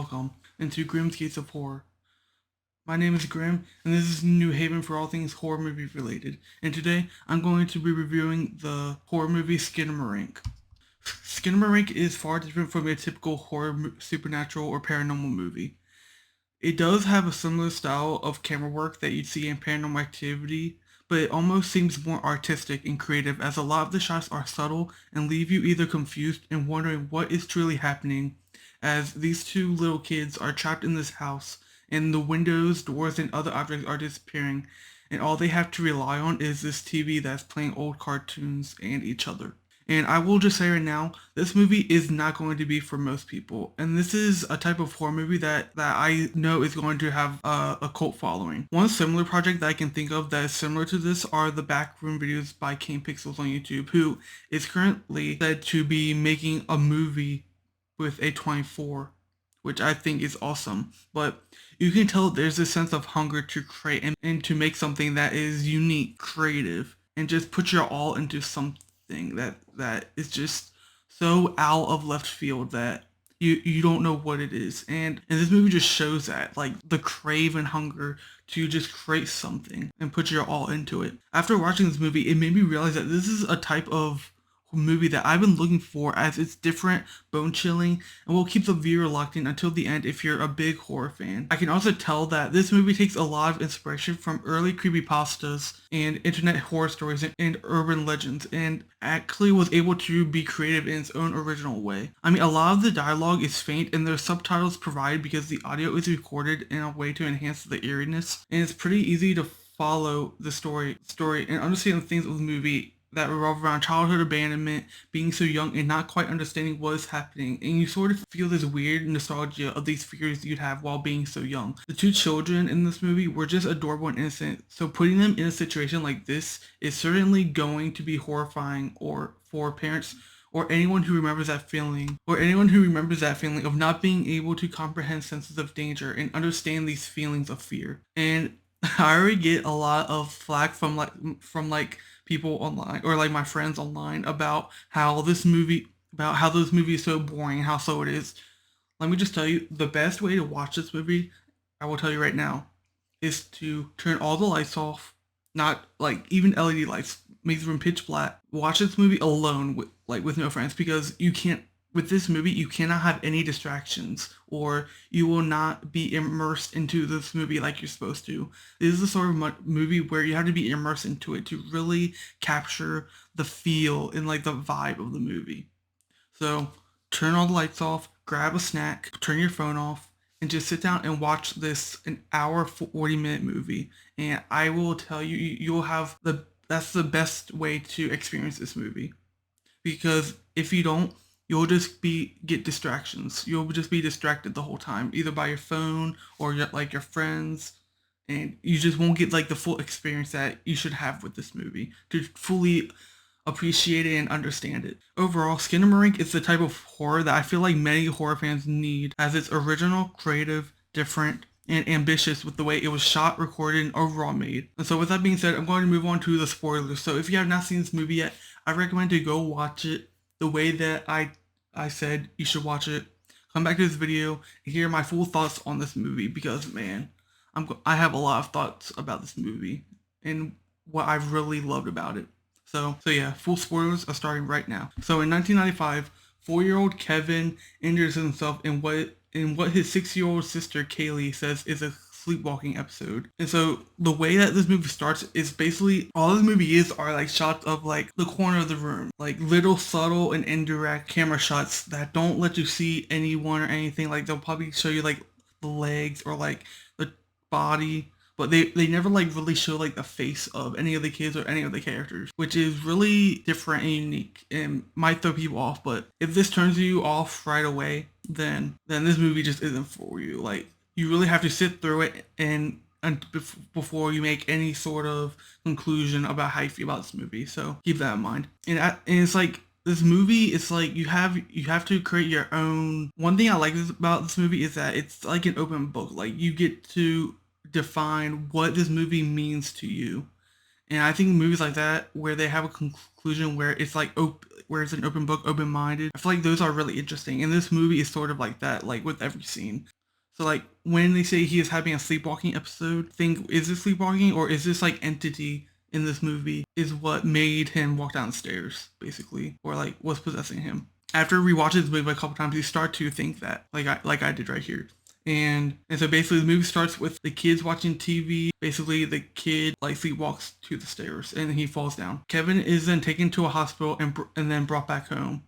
welcome into Grimm's Gates of Horror. My name is Grimm, and this is New Haven for all things horror movie related. And today, I'm going to be reviewing the horror movie Skinamarink. Skinamarink is far different from a typical horror, supernatural, or paranormal movie. It does have a similar style of camera work that you'd see in Paranormal Activity, but it almost seems more artistic and creative as a lot of the shots are subtle and leave you either confused and wondering what is truly happening as these two little kids are trapped in this house and the windows, doors, and other objects are disappearing, and all they have to rely on is this TV that's playing old cartoons and each other. And I will just say right now, this movie is not going to be for most people. And this is a type of horror movie that I know is going to have a cult following. One similar project that I can think of that is similar to this are the backroom videos by Kane Pixels on YouTube, who is currently said to be making a movie with A24, which I think is awesome. But you can tell there's a sense of hunger to create and to make something that is unique, creative, and just put your all into something that is just so out of left field that you don't know what it is. And this movie just shows that, like, the crave and hunger to just create something and put your all into it. After watching this movie, it made me realize that this is a type of movie that I've been looking for, as it's different, bone-chilling, and will keep the viewer locked in until the end if you're a big horror fan. I can also tell that this movie takes a lot of inspiration from early creepypastas and internet horror stories and urban legends, and actually was able to be creative in its own original way. I mean, a lot of the dialogue is faint and there's subtitles provided because the audio is recorded in a way to enhance the eeriness, and it's pretty easy to follow the story and understand the things of the movie that revolve around childhood abandonment, being so young and not quite understanding what is happening, and you sort of feel this weird nostalgia of these fears you'd have while being so young. The two children in this movie were just adorable and innocent, so putting them in a situation like this is certainly going to be horrifying or for parents or anyone who remembers that feeling, of not being able to comprehend senses of danger and understand these feelings of fear. And I already get a lot of flack from people online, or like my friends online, about how this movie is so boring and how slow it is. Let me just tell you, the best way to watch this movie, I will tell you right now, is to turn all the lights off, not like even LED lights, make the room pitch black. Watch this movie alone with no friends, because with this movie, you cannot have any distractions, or you will not be immersed into this movie like you're supposed to. This is the sort of movie where you have to be immersed into it to really capture the feel and like the vibe of the movie. So turn all the lights off, grab a snack, turn your phone off, and just sit down and watch this an hour 40-minute movie. And I will tell you, you'll have that's the best way to experience this movie, because if you don't, you'll just get distractions. You'll just be distracted the whole time, either by your phone or your friends, and you just won't get like the full experience that you should have with this movie to fully appreciate it and understand it. Overall, Skinamarink is the type of horror that I feel like many horror fans need, as it's original, creative, different, and ambitious with the way it was shot, recorded, and overall made. And so with that being said, I'm going to move on to the spoilers. So if you have not seen this movie yet, I recommend to go watch it the way that I said you should watch it. Come back to this video and hear my full thoughts on this movie, because man, I have a lot of thoughts about this movie and what I've really loved about it. So yeah, full spoilers are starting right now. So in 1995, 4-year-old Kevin injures himself in what his 6-year-old sister Kaylee says is a sleepwalking episode. And so the way that this movie starts is basically all this movie are like shots of like the corner of the room, like little subtle and indirect camera shots that don't let you see anyone or anything. Like they'll probably show you like the legs or like the body, but they never like really show like the face of any of the kids or any of the characters, which is really different and unique and might throw people off. But if this turns you off right away, then this movie just isn't for you. Like, you really have to sit through it and before you make any sort of conclusion about how you feel about this movie. So keep that in mind. And it's like, this movie, it's like you have to create your own. One thing I like about this movie is that it's like an open book. Like, you get to define what this movie means to you, And I think movies like that where they have a conclusion where it's like where it's an open book, open minded. I feel like those are really interesting. And this movie is sort of like that, like with every scene. So like when they say he is having a sleepwalking episode, think is this sleepwalking or is this like entity in this movie is what made him walk down the stairs, basically, or like what's possessing him. After rewatching this movie a couple times, you start to think that, like I did right here. And so basically the movie starts with the kids watching TV. Basically the kid like sleepwalks to the stairs and he falls down. Kevin is then taken to a hospital and then brought back home.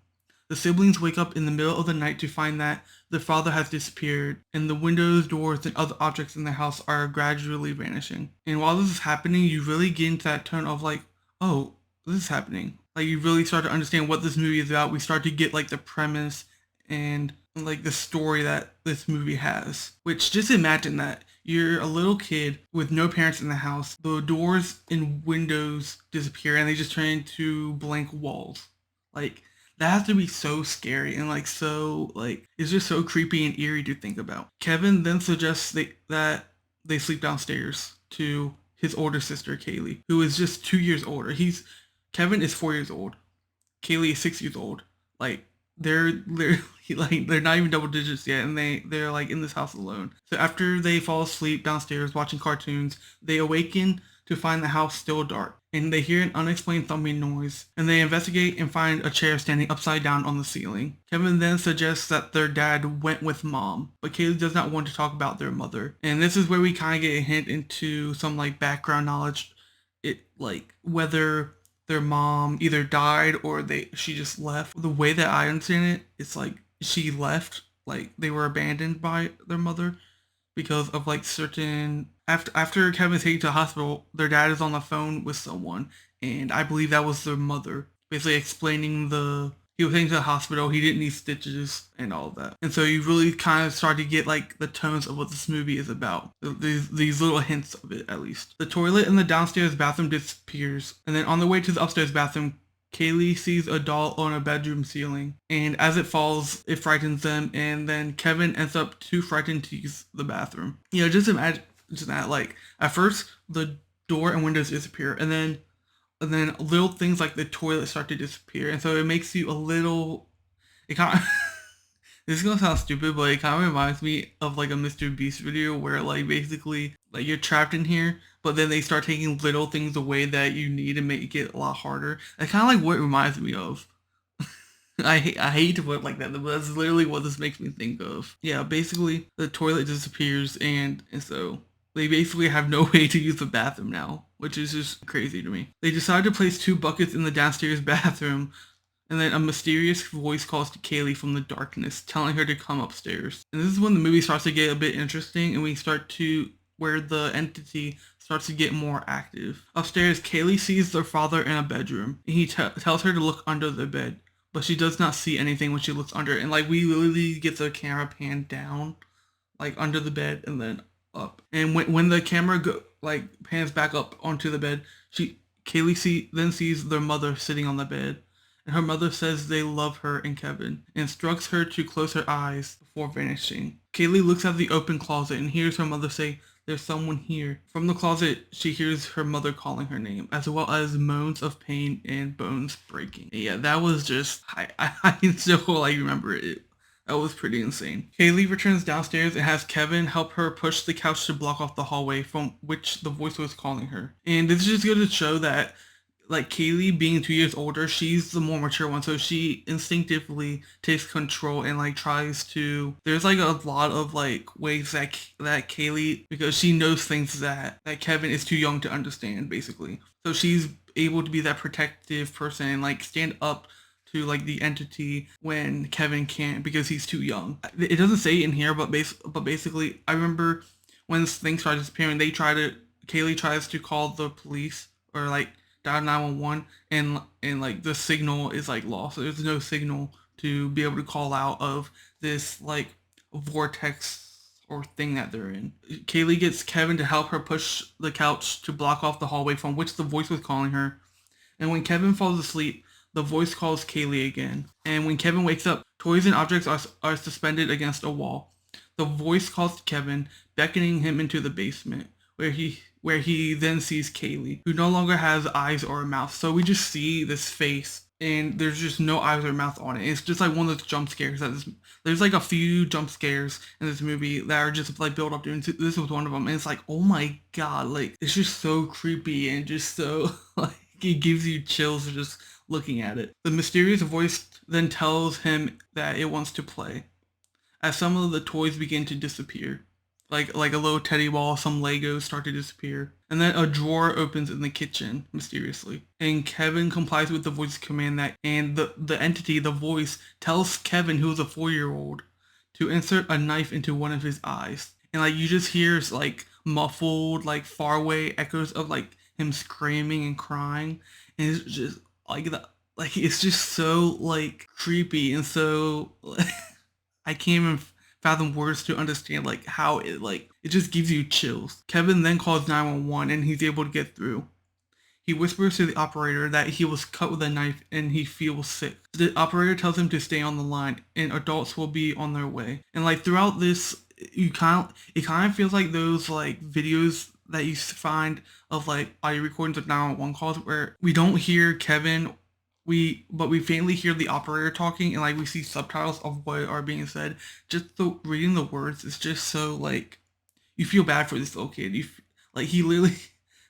The siblings wake up in the middle of the night to find that their father has disappeared, and the windows, doors, and other objects in the house are gradually vanishing. And while this is happening, you really get into that tone of like, oh, this is happening. Like you really start to understand what this movie is about. We start to get like the premise and like the story that this movie has. Which just imagine that you're a little kid with no parents in the house. The doors and windows disappear and they just turn into blank walls. Like that has to be so scary and like so like it's just so creepy and eerie to think about. Kevin then suggests that they sleep downstairs to his older sister Kaylee, who is just 2 years older. Kevin is 4 years old. Kaylee is 6 years old. Like they're like they're not even double digits yet, and they're like in this house alone. So after they fall asleep downstairs watching cartoons, they awaken to find the house still dark, and they hear an unexplained thumping noise, and they investigate and find a chair standing upside down on the ceiling. Kevin then suggests that their dad went with mom, but Kaylee does not want to talk about their mother. And this is where we kind of get a hint into some like background knowledge, it like whether their mom either died or she just left. The way that I understand it, it's like she left, like they were abandoned by their mother because of like certain after Kevin's taken to the hospital, their dad is on the phone with someone, and I believe that was their mother, basically explaining he was taken to the hospital, he didn't need stitches and all of that. And so you really kind of start to get like the tones of what this movie is about. These little hints of it at least. The toilet in the downstairs bathroom disappears, and then on the way to the upstairs bathroom, Kaylee sees a doll on a bedroom ceiling, and as it falls, it frightens them, and then Kevin ends up too frightened to use the bathroom. You know, just imagine that, like, at first, the door and windows disappear, and then little things like the toilet start to disappear, and so it makes you a little, it kind of, this is gonna sound stupid, but it kind of reminds me of like a Mr. Beast video where like basically like you're trapped in here, but then they start taking little things away that you need and make it a lot harder. That's kind of like what it reminds me of. I hate to put it like that, but that's literally what this makes me think of. Yeah, basically the toilet disappears, and so they basically have no way to use the bathroom now, which is just crazy to me. They decide to place 2 buckets in the downstairs bathroom, and then a mysterious voice calls to Kaylee from the darkness, telling her to come upstairs. And this is when the movie starts to get a bit interesting, and we start to where the entity starts to get more active. Upstairs, Kaylee sees their father in a bedroom, and he tells her to look under the bed, but she does not see anything when she looks under. And like we literally get the camera pan down, like under the bed, and then up. And when the camera pans back up onto the bed, Kaylee then sees their mother sitting on the bed, and her mother says they love her and Kevin, and instructs her to close her eyes before vanishing. Kaylee looks at the open closet and hears her mother say, "There's someone here." From the closet, she hears her mother calling her name, as well as moans of pain and bones breaking. And yeah, that was just, I can still like remember it. That was pretty insane. Kaylee returns downstairs and has Kevin help her push the couch to block off the hallway from which the voice was calling her. And this is just going to show that, like, Kaylee being 2 years older, she's the more mature one, so she instinctively takes control and like tries to. There's like a lot of like ways that Kaylee, because she knows things that Kevin is too young to understand, basically. So she's able to be that protective person and like stand up to like the entity when Kevin can't because he's too young. It doesn't say it in here, but basically, I remember when things start disappearing, Kaylee tries to call the police or like dial 911, and like the signal is like lost. There's no signal to be able to call out of this like vortex or thing that they're in. Kaylee gets Kevin to help her push the couch to block off the hallway from which the voice was calling her. And when Kevin falls asleep, the voice calls Kaylee again. And when Kevin wakes up, toys and objects are suspended against a wall. The voice calls to Kevin, beckoning him into the basement, where he then sees Kaylee, who no longer has eyes or a mouth. So we just see this face, and there's just no eyes or mouth on it. It's just like one of those jump scares there's like a few jump scares in this movie that are just like built up to. This was one of them, and it's like, oh my god, like it's just so creepy and just so like it gives you chills just looking at it. The mysterious voice then tells him that it wants to play, as some of the toys begin to disappear. Like a little teddy ball, some Legos start to disappear. And then a drawer opens in the kitchen mysteriously. And Kevin complies with the voice's command and the entity, the voice, tells Kevin, who is a 4-year-old, to insert a knife into one of his eyes. And like you just hear like muffled, like faraway echoes of like him screaming and crying. And it's just like it's just so like creepy and so I can't even fathom words to understand like how it just gives you chills. Kevin then calls 911 and he's able to get through. He whispers to the operator that he was cut with a knife and he feels sick. The operator tells him to stay on the line and adults will be on their way. And like throughout this, it kind of feels like those like videos that you find of like audio recordings of 911 calls where we don't hear Kevin, but we faintly hear the operator talking and like we see subtitles of what are being said. Just the reading the words is just so like you feel bad for this little kid. Like he literally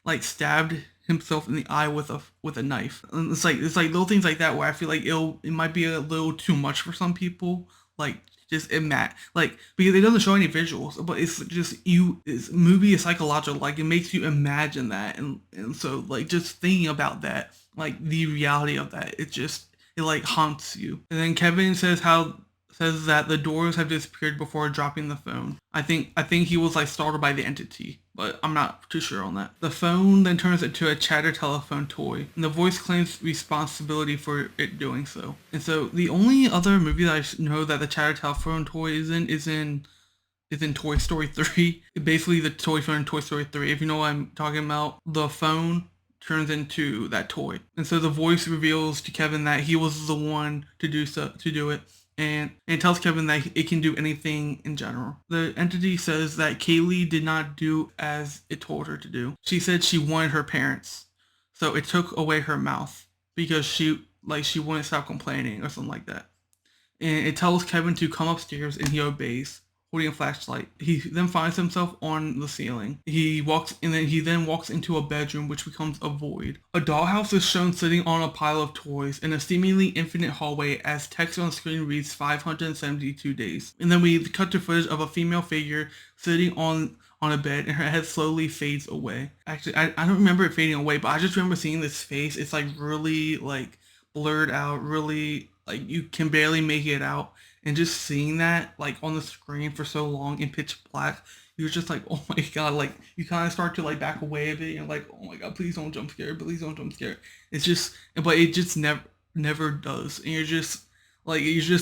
like stabbed himself in the eye with a knife. And it's like little things like that where I feel like it might be a little too much for some people. Like just like because it doesn't show any visuals, but it's just this movie is psychological. Like it makes you imagine that, and so like just thinking about that, like the reality of that, it like haunts you. And then Kevin says that the doors have disappeared before dropping the phone. I think he was like startled by the entity, but I'm not too sure on that. The phone then turns into a chatter telephone toy, and the voice claims responsibility for it doing so. And so the only other movie that I know that the chatter telephone toy is in Toy Story 3. Basically the toy phone in Toy Story 3. If you know what I'm talking about, the phone turns into that toy. And so the voice reveals to Kevin that he was the one to do it, and tells Kevin that it can do anything in general. The entity says that Kaylee did not do as it told her to do. She said she wanted her parents, so it took away her mouth because she wouldn't stop complaining or something like that. And it tells Kevin to come upstairs, and he obeys, holding a flashlight. He then finds himself on the ceiling. He walks into a bedroom which becomes a void. A dollhouse is shown sitting on a pile of toys in a seemingly infinite hallway as text on the screen reads 572 days. And then we cut to footage of a female figure sitting on a bed, and her head slowly fades away. Actually, I don't remember it fading away, but I just remember seeing this face. It's like really like blurred out, really like you can barely make it out. And just seeing that like on the screen for so long in pitch black, you're just like, oh my god, like you kind of start to like back away a bit and like, oh my god, please don't jump scare, please don't jump scare. It's just, but it just never does, and you're just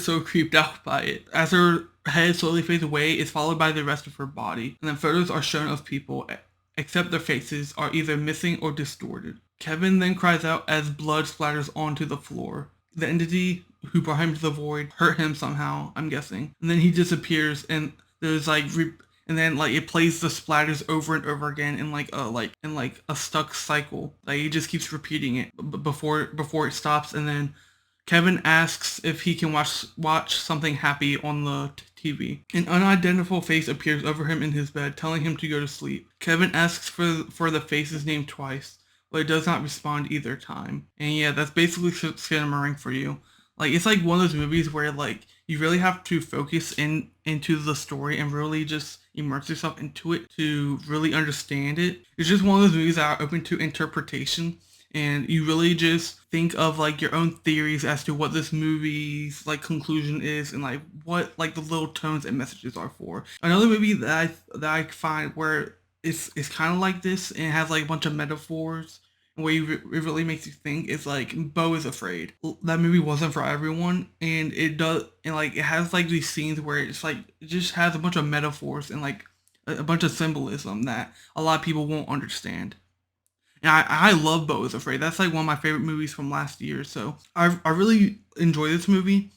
so creeped out by it. As her head slowly fades away, it's followed by the rest of her body, and then photos are shown of people, except their faces are either missing or distorted. Kevin then cries out as blood splatters onto the floor. The entity who brought him to the void hurt him somehow, I'm guessing. And then he disappears, and there's like and then like it plays the splatters over and over again in like a stuck cycle. Like it just keeps repeating it before it stops. And then Kevin asks if he can watch something happy on the TV. An unidentifiable face appears over him in his bed, telling him to go to sleep. Kevin asks for the face's name twice, but it does not respond either time. And yeah, that's basically Skinamarink for you. Like it's like one of those movies where like you really have to focus into the story and really just immerse yourself into it to really understand it. It's just one of those movies that are open to interpretation, and you really just think of like your own theories as to what this movie's like conclusion is and like what like the little tones and messages are for. Another movie that I find where it's kind of like this and it has like a bunch of metaphors where it really makes you think is like Beau is Afraid. That movie wasn't for everyone, and it has like these scenes where it's like it just has a bunch of metaphors and like a bunch of symbolism that a lot of people won't understand. And I love Beau is Afraid. That's like one of my favorite movies from last year. So I really enjoy this movie.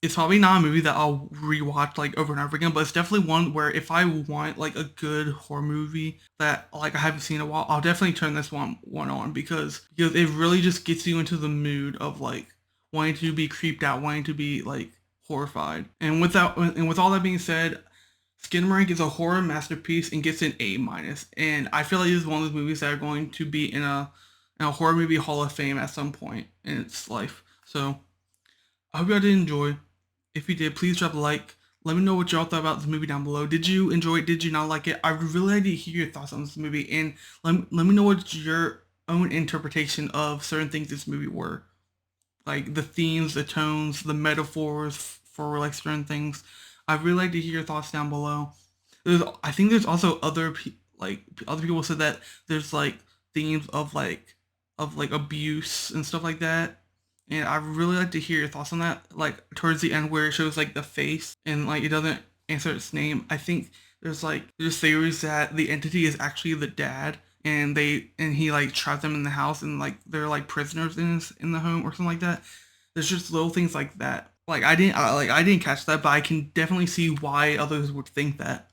It's probably not a movie that I'll rewatch like over and over again, but it's definitely one where if I want like a good horror movie that like I haven't seen in a while, I'll definitely turn this one on because it really just gets you into the mood of like wanting to be creeped out, wanting to be like horrified. And with all that being said, Skinamarink is a horror masterpiece and gets an A minus. And I feel like this is one of those movies that are going to be in a horror movie hall of fame at some point in its life. So I hope y'all did enjoy. If you did, please drop a like. Let me know what y'all thought about this movie down below. Did you enjoy it? Did you not like it? I would really like to hear your thoughts on this movie, and let me know what your own interpretation of certain things this movie were. Like the themes, the tones, the metaphors for like certain things. I'd really like to hear your thoughts down below. I think there's also other people said that there's like themes of like abuse and stuff like that. And I really like to hear your thoughts on that. Like towards the end where it shows like the face and like it doesn't answer its name. I think there's theories that the entity is actually the dad and he like trapped them in the house and like they're like prisoners in the home or something like that. There's just little things like that. Like I didn't catch that, but I can definitely see why others would think that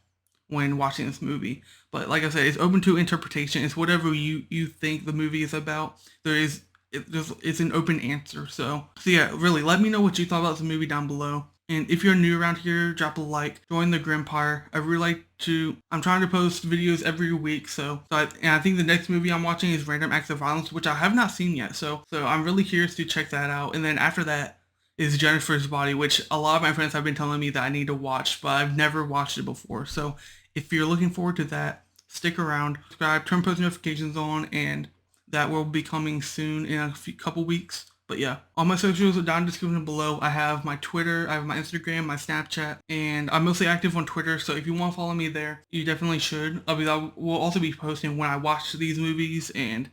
when watching this movie. But like I said, it's open to interpretation. It's whatever you think the movie is about. It's an open answer. So yeah, really, let me know what you thought about the movie down below. And if you're new around here, drop a like, join the Grimpire. I really like to. I'm trying to post videos every week, and I think the next movie I'm watching is Random Acts of Violence, which I have not seen yet. So I'm really curious to check that out. And then after that is Jennifer's Body, which a lot of my friends have been telling me that I need to watch, but I've never watched it before. So if you're looking forward to that, stick around, subscribe, turn post notifications on, and that will be coming soon in couple weeks. But yeah, all my socials are down in the description below. I have my Twitter, I have my Instagram, my Snapchat, and I'm mostly active on Twitter. So if you want to follow me there, you definitely should. I will also be posting when I watch these movies and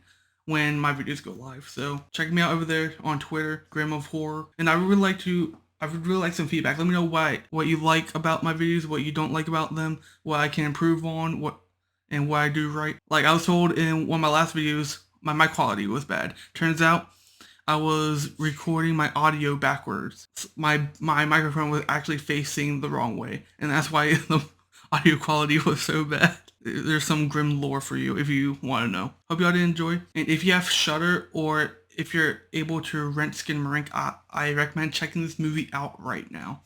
when my videos go live. So check me out over there on Twitter, Graham of Horror. And I would really like some feedback. Let me know what you like about my videos, what you don't like about them, what I can improve on, what I do right. Like I was told in one of my last videos, my mic quality was bad. Turns out I was recording my audio backwards. My microphone was actually facing the wrong way, and that's why the audio quality was so bad. There's some grim lore for you if you want to know. Hope y'all did enjoy. And if you have Shudder or if you're able to rent Skinamarink, I recommend checking this movie out right now.